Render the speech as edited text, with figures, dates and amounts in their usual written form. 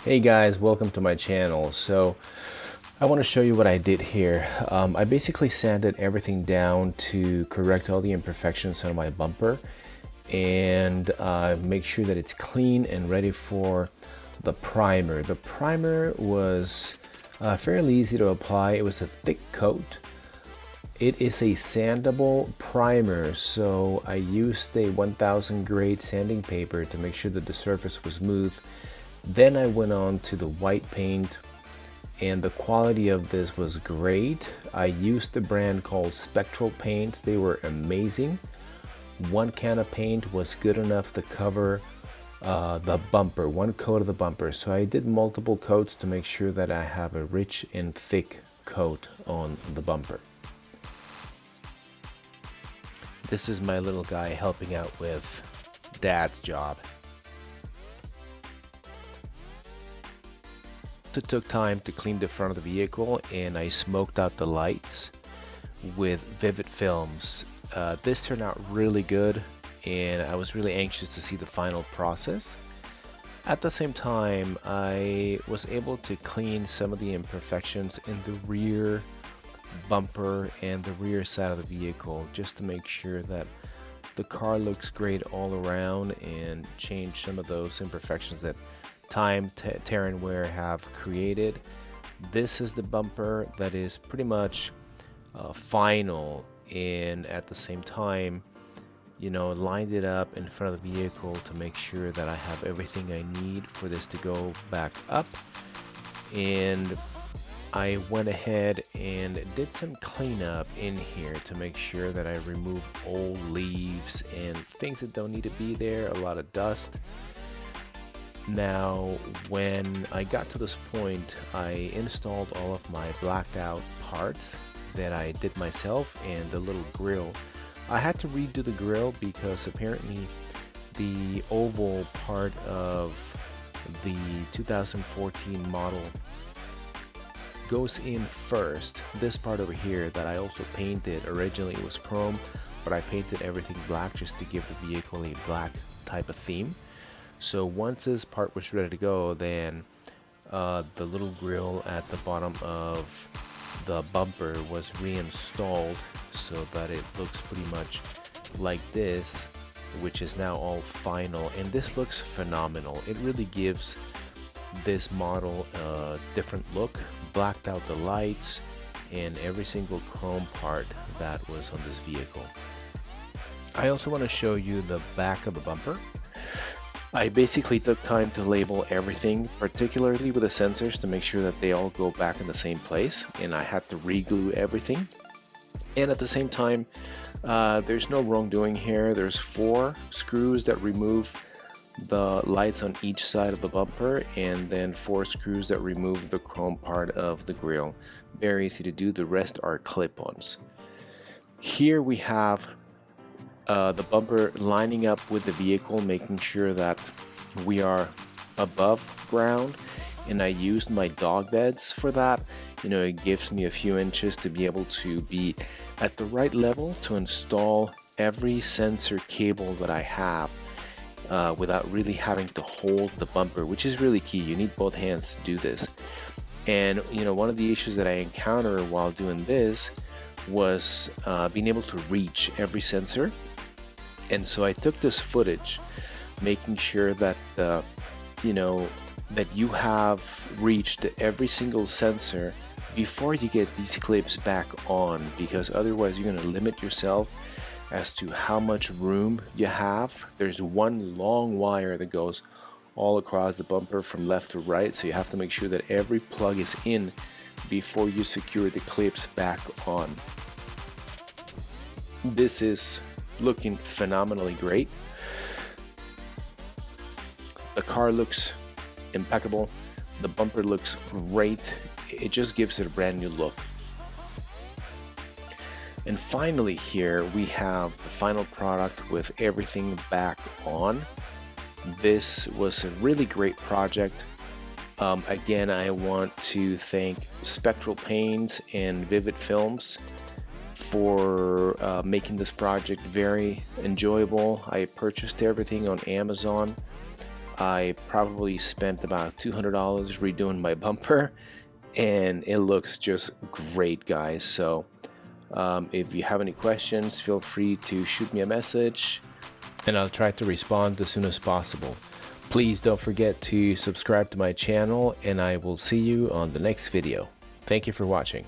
Hey guys, welcome to my channel. So I want to show you what I did here. I basically sanded everything down to correct all the imperfections on my bumper and make sure that it's clean and ready for the primer. The primer was fairly easy to apply. It was a thick coat. It is a sandable primer, so I used a 1000 grade sanding paper to make sure that the surface was smooth. Then I went on to the white paint, and the quality of this was great. I used a brand called Spectral paints. They were amazing. One can of paint was good enough to cover the bumper, one coat of the bumper. So I did multiple coats to make sure that I have a rich and thick coat on the bumper. This is my little guy helping out with Dad's job. It took time to clean the front of the vehicle, and I smoked out the lights with vivid films. This turned out really good, and I was really anxious to see the final process. At the same time, I was able to clean some of the imperfections in the rear bumper and the rear side of the vehicle, just to make sure that the car looks great all around, and change some of those imperfections that time, tear and wear have created. This is the bumper that is pretty much final, and at the same time, lined it up in front of the vehicle to make sure that I have everything I need for this to go back up. And I went ahead and did some cleanup in here to make sure that I remove old leaves and things that don't need to be there, a lot of dust. Now, when I got to this point, I installed all of my blacked out parts that I did myself, and the little grill. I had to redo the grill because apparently the oval part of the 2014 model goes in first. This part over here that I also painted, originally was chrome, but I painted everything black just to give the vehicle a black type of theme. So once this part was ready to go, then the little grill at the bottom of the bumper was reinstalled so that it looks pretty much like this, which is now all final, and this looks phenomenal. It really gives this model a different look. Blacked out the lights and every single chrome part that was on this vehicle. I also want to show you the back of the bumper. I basically took time to label everything, particularly with the sensors, to make sure that they all go back in the same place, and I had to re-glue everything. And at the same time, there's no wrongdoing here. There's 4 screws that remove the lights on each side of the bumper, and then 4 screws that remove the chrome part of the grille. Very easy to do. The rest are clip-ons. Here we have the bumper lining up with the vehicle, making sure that we are above ground, and I used my dog beds for that. It gives me a few inches to be able to be at the right level to install every sensor cable that I have without really having to hold the bumper, which is really key. You need both hands to do this. And one of the issues that I encountered while doing this was being able to reach every sensor. And so I took this footage, making sure that that you have reached every single sensor before you get these clips back on, because otherwise you're going to limit yourself as to how much room you have. There's one long wire that goes all across the bumper from left to right, so you have to make sure that every plug is in before you secure the clips back on. This is looking phenomenally great. The car looks impeccable. The bumper looks great. It just gives it a brand new look. And finally, here we have the final product with everything back on. This was a really great project. Again, I want to thank Spectral Paints and Vivid Films for making this project very enjoyable. I purchased everything on Amazon. I probably spent about $200 redoing my bumper, and it looks just great, guys. So if you have any questions, feel free to shoot me a message and I'll try to respond as soon as possible. Please don't forget to subscribe to my channel, and I will see you on the next video. Thank you for watching.